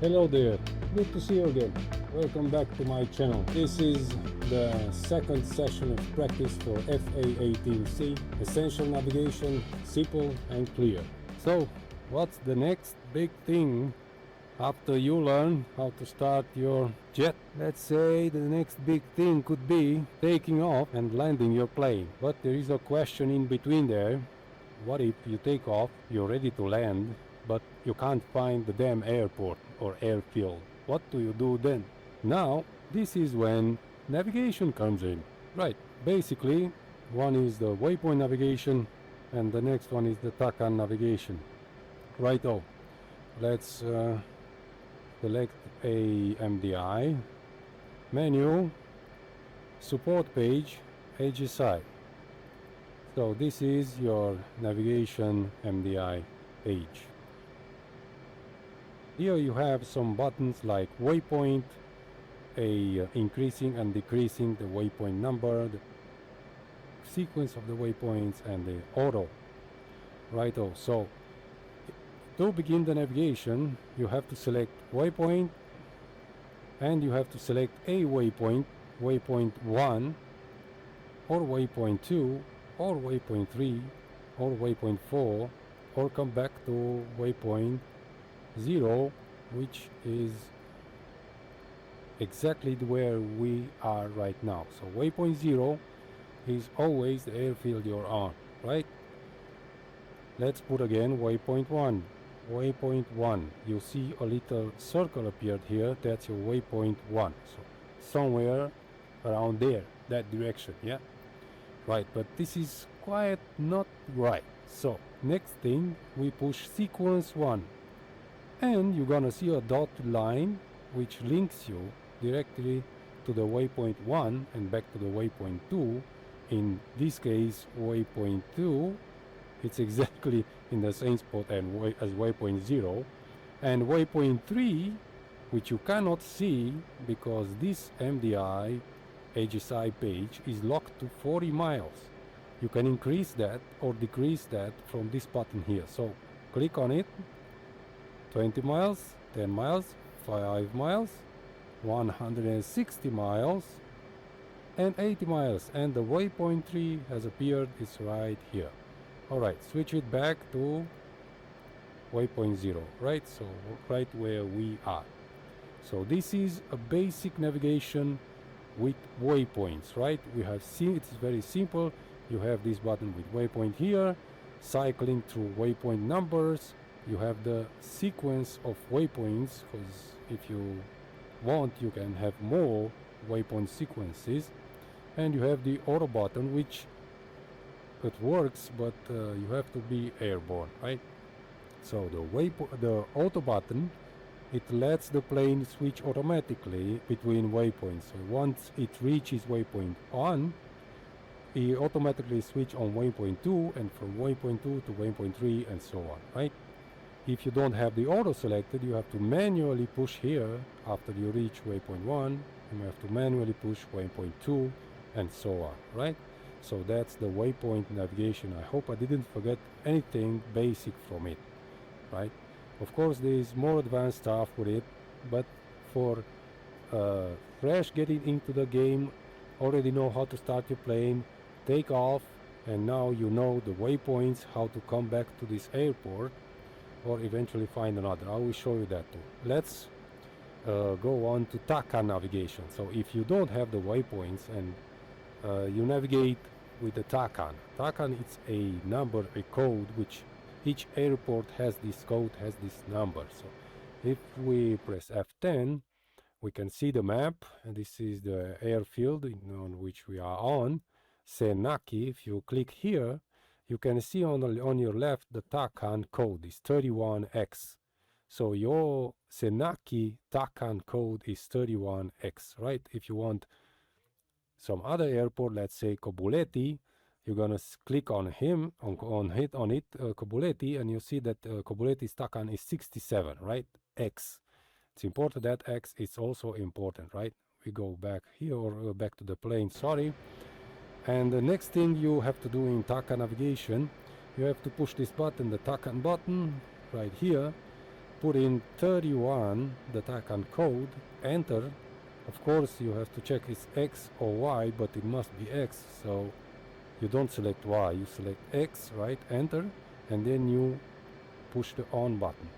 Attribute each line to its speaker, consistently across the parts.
Speaker 1: Hello there, good to see you again. Welcome back to my channel. This is the second session of practice for A-18C. Essential navigation, simple and clear. So, what's the next big thing after you learn how to start your jet? Let's say the next big thing could be taking off and landing your plane. But there is a question in between there. What if you take off, you're ready to land, but you can't find the damn airport or airfield? What do you do then? Now, this is when navigation comes in. Right, basically, one is the waypoint navigation and the next one is the TACAN navigation. Righto, let's select AMD, menu, support page, HSI. So this is your navigation MDI page. Here you have some buttons like waypoint, increasing and decreasing the waypoint number, the sequence of the waypoints, and the auto. Righto, so to begin the navigation, you have to select waypoint, and you have to select a waypoint, waypoint 1, or waypoint 2, or waypoint 3, or waypoint 4, or come back to waypoint 0, which is exactly where we are right now. So waypoint 0 is always the airfield you're on, right? Let's put again waypoint 1. Waypoint 1, you see a little circle appeared here, that's your waypoint 1. So somewhere around there, that direction, yeah? Right, but this is quite not right. So next thing, we push sequence 1, and you're gonna see a dotted line which links you directly to the waypoint 1 and back to the waypoint 2. In this case, waypoint 2, it's exactly in the same spot as waypoint 0, and waypoint 3, which you cannot see because this MDI HSI page is locked to 40 miles. You can increase that or decrease that from this button here. So click on it, 20 miles, 10 miles, 5 miles, 160 miles, and 80 miles, and the waypoint 3 has appeared, it's right here. Alright, switch it back to waypoint 0, right? So right where we are. So this is a basic navigation with waypoints, right? We have seen it's very simple. You have this button with waypoint here, cycling through waypoint numbers. You have the sequence of waypoints, because if you want you can have more waypoint sequences, and you have the auto button, which it works, but you have to be airborne, right? So the auto button, it lets the plane switch automatically between waypoints. So once it reaches waypoint 1, it automatically switch on waypoint 2, and from waypoint 2 to waypoint 3, and so on, right? If you don't have the auto selected, you have to manually push here after you reach waypoint 1, you have to manually push waypoint 2, and so on, right? So that's the waypoint navigation. I hope I didn't forget anything basic from it, right? Of course, there is more advanced stuff with it, but for fresh getting into the game, already know how to start your plane, take off, and now you know the waypoints, how to come back to this airport, or eventually find another. I will show you that too. Let's go on to TACAN navigation. So if you don't have the waypoints and you navigate with the TACAN. TACAN is a number, a code, which each airport has this code, has this number. So if we press F10, we can see the map, and this is the airfield on which we are on, Senaki. If you click here, you can see on your left the TACAN code is 31X. So your Senaki TACAN code is 31X, right? If you want some other airport, let's say Kobuleti, you're gonna click on him, on it, Kobuleti, and you see that Kobuleti's TACAN is 67, right? X. It's important that X is also important, right? We go back here, or back to the plane, sorry. And the next thing you have to do in TACAN navigation, you have to push this button, the TACAN button, right here, put in 31, the TACAN code, enter. Of course you have to check it's X or Y, but it must be X, so you don't select Y, you select X, right, enter, and then you push the on button.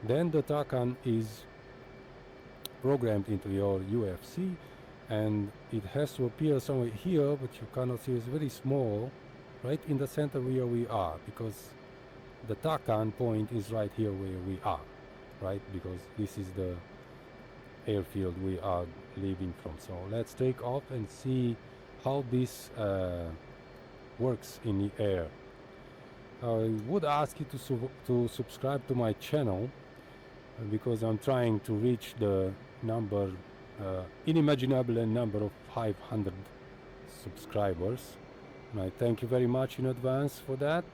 Speaker 1: Then the TACAN is programmed into your UFC, and it has to appear somewhere here, but you cannot see, it's very small, right in the center where we are, because the TACAN point is right here where we are, right, because this is the airfield we are leaving from. So let's take off and see how this works in the air. I would ask you to subscribe to my channel, because I'm trying to reach the number, unimaginable number of 500 subscribers, and I thank you very much in advance for that.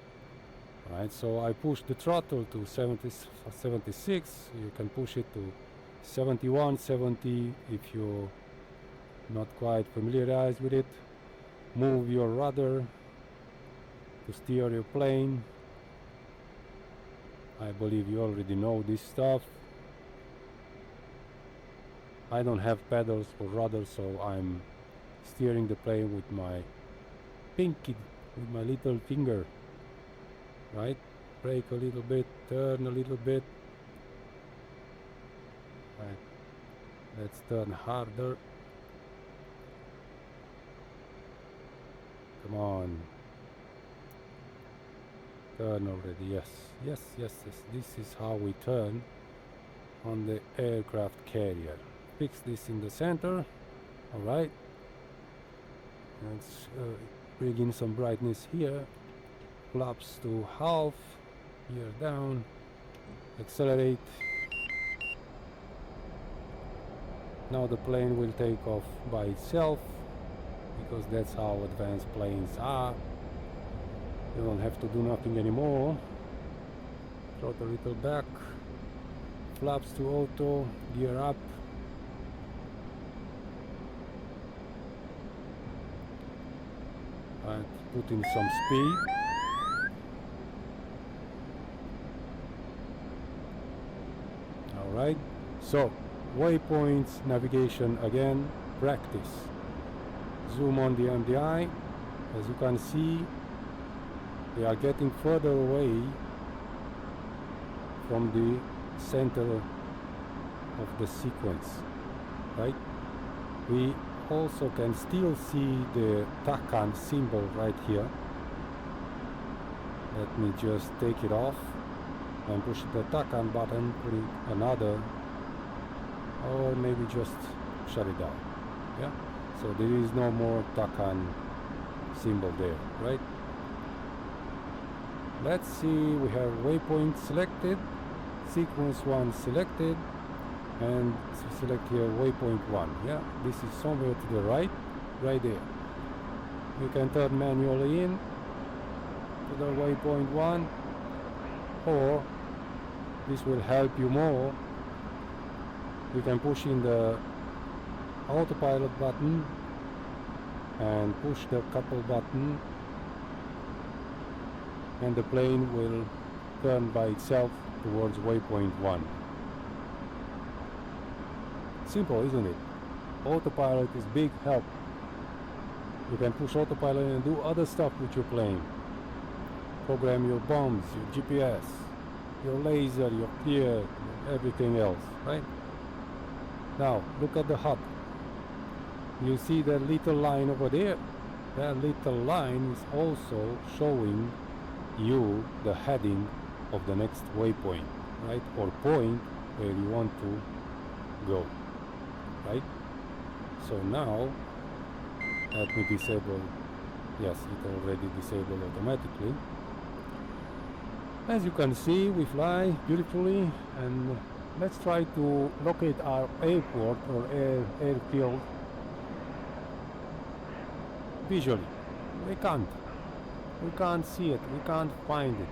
Speaker 1: Right, so I push the throttle to 76, you can push it to 71, 70 if you're not quite familiarized with it. Move your rudder to steer your plane. I believe you already know this stuff. I don't have pedals for rudder, so I'm steering the plane with my pinky, with my little finger. Right, brake a little bit, turn a little bit. Right, let's turn harder. Come on, turn already. Yes, yes, yes, yes. This is how we turn on the aircraft carrier. Fix this in the center. All right, let's bring in some brightness here. Flaps to half, gear down, accelerate. Now the plane will take off by itself, because that's how advanced planes are. You don't have to do nothing anymore. Throttle a little back, flaps to auto, gear up. And put in some speed. Right, so waypoints, navigation again, practice. Zoom on the MDI. As you can see, we are getting further away from the center of the sequence, right? We also can still see the TACAN symbol right here. Let me just take it off and push the TACAN button, putting another, or maybe just shut it down. Yeah, so there is no more TACAN symbol there, right? Let's see, we have waypoint selected, sequence 1 selected, and select here waypoint 1. Yeah, this is somewhere to the right there. You can turn manually in to the waypoint 1, or this will help you more. You can push in the autopilot button and push the couple button, and the plane will turn by itself towards waypoint 1. Simple, isn't it? Autopilot is big help. You can push autopilot and do other stuff with your plane. Program your bombs, your GPS, your laser, your gear, everything else, right? Now, look at the HUD. You see that little line over there? That little line is also showing you the heading of the next waypoint, right? Or point where you want to go, right? So now, let me disable. Yes, it already disabled automatically. As you can see, we fly beautifully, and let's try to locate our airport or airfield visually. We can't see it, we can't find it.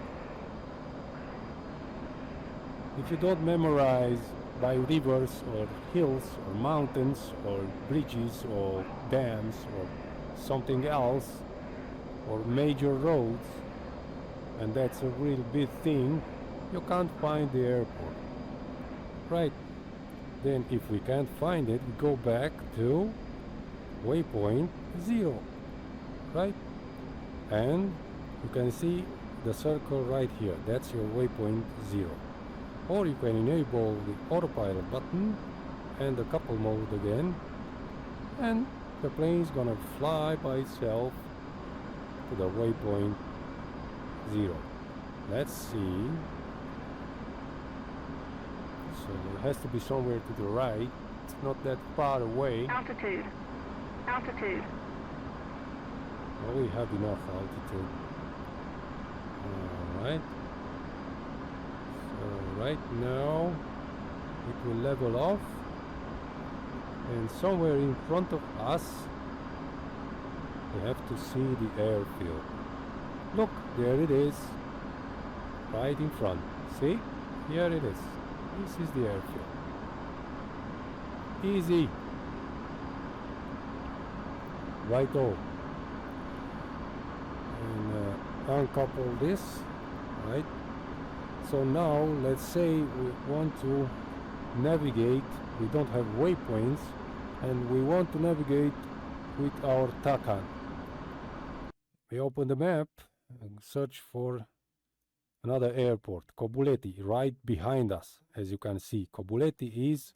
Speaker 1: If you don't memorize by rivers or hills or mountains or bridges or dams or something else, or major roads, and that's a real big thing, you can't find the airport. right? Then if we can't find it, we go back to waypoint 0, right? And you can see the circle right here. That's your waypoint 0. Or you can enable the autopilot button and the couple mode again, and the plane is gonna fly by itself to the waypoint 0. Let's see. So it has to be somewhere to the right. It's not that far away.
Speaker 2: Altitude. Altitude.
Speaker 1: Well, we have enough altitude. Alright. So right now it will level off, and somewhere in front of us we have to see the airfield. Look, there it is. Right in front. See? Here it is. This is the airfield. Easy. Righto. And uncouple this, right? So now let's say we want to navigate. We don't have waypoints, and we want to navigate with our TACAN. We open the map and search for another airport, Kobuleti, right behind us. As you can see, Kobuleti is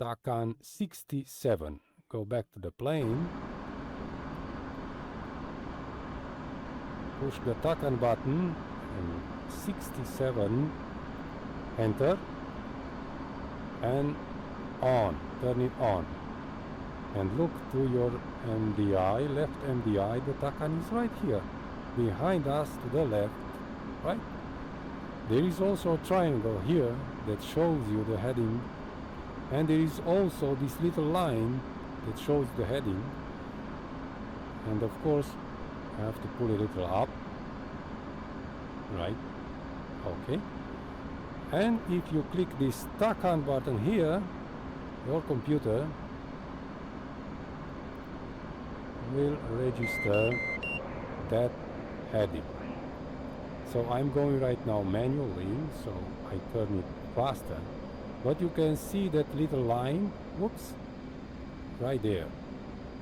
Speaker 1: TACAN 67. Go back to the plane. Push the TACAN button and 67, enter, and on, turn it on. And look to your MDI, left MDI, the TACAN is right here, behind us to the left, right? There is also a triangle here that shows you the heading, and there is also this little line that shows the heading, and of course I have to pull it a little up, right? Okay. And if you click this TACAN button here, your computer will register that heading. So I'm going right now manually, so I turn it faster. But you can see that little line, whoops, right there.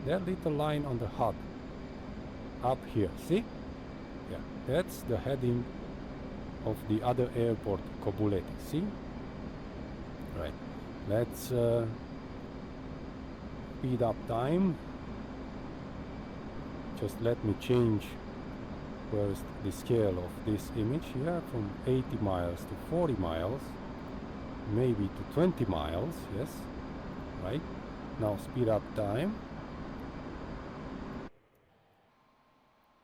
Speaker 1: That little line on the HUD, up here, see? Yeah, that's the heading of the other airport, Kobuleti, see? Right, let's speed up time. Just let me change first the scale of this image here from 80 miles to 40 miles, maybe to 20 miles, yes, right? Now speed up time.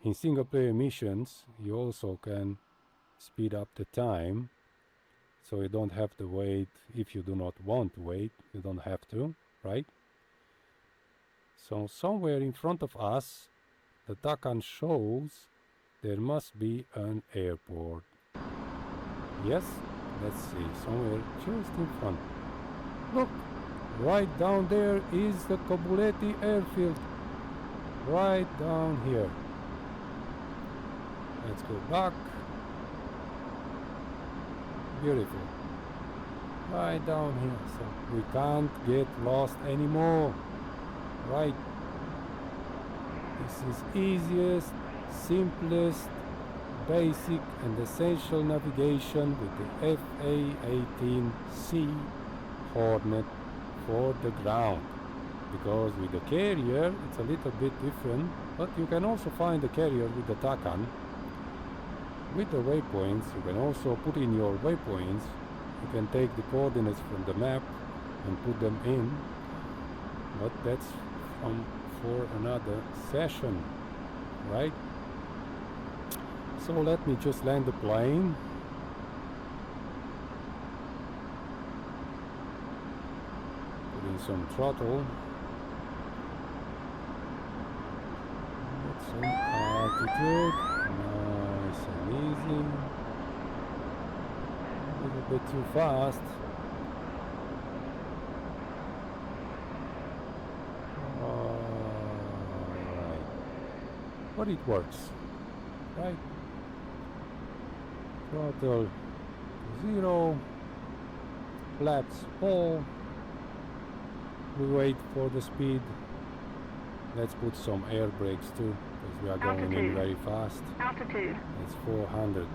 Speaker 1: In single player missions you also can speed up the time, so you don't have to wait. If you do not want to wait, you don't have to, right? So somewhere in front of us the TACAN shows there must be an airport. Yes, let's see, somewhere just in front. Look, right down there is the Kobuleti airfield, right down here. Let's go back. Beautiful. Right down here, so we can't get lost anymore. Right. This is easiest, simplest, basic and essential navigation with the FA-18C Hornet for the ground. Because with the carrier it's a little bit different, but you can also find the carrier with the TACAN. With the waypoints, you can also put in your waypoints. You can take the coordinates from the map and put them in, but that's for another session, right? So let me just land the plane. Put in some throttle. Get some altitude. Nice and easy. A little bit too fast. Alright. But it works, right? Throttle 0. flaps fall. We wait for the speed. Let's put some air brakes too, because we are going in
Speaker 2: Altitude.
Speaker 1: very fast.
Speaker 2: Altitude.
Speaker 1: It's 400.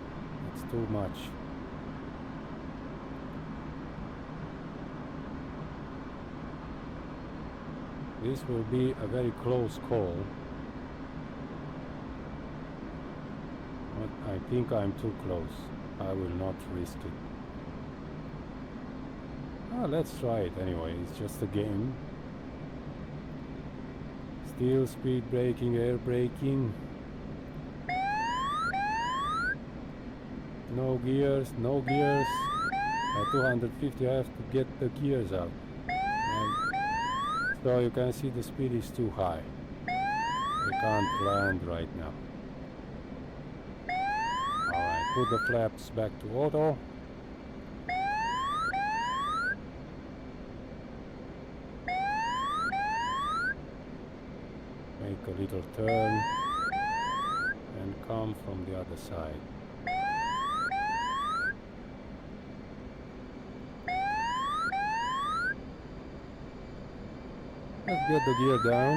Speaker 1: It's too much. This will be a very close call. But I think I'm too close. I will not risk it. Let's try it anyway. It's just a game. Still speed braking, air braking. No gears, no gears. At 250 I have to get the gears out. And so you can see the speed is too high. We can't land right now. Alright, put the flaps back to auto. Make a little turn and come from the other side. Let's get the gear down.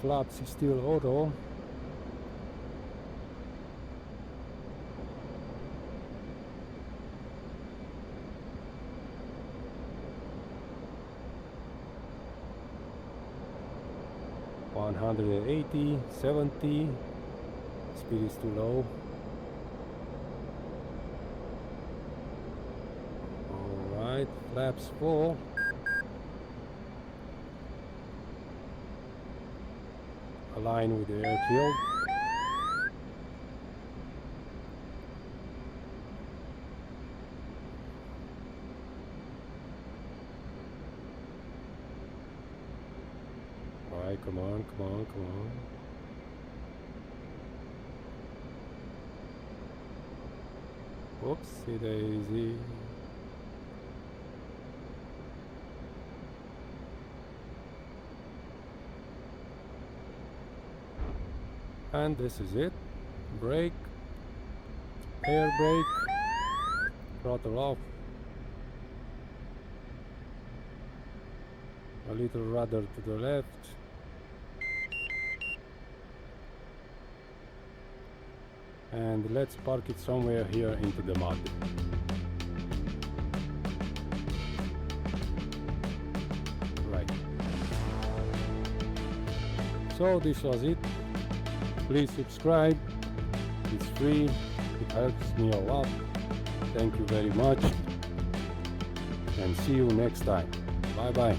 Speaker 1: Flaps is still auto. $180, 70. Speed is too low. Alright, flaps full. Align with the airfield. Alright, come on, come on, come on. Whoopsie daisy. And this is it. Brake, air brake, throttle off, a little rudder to the left, and let's park it somewhere here into the mud. Right. So this was it. Please subscribe, it's free, it helps me a lot. Thank you very much, and see you next time. Bye bye.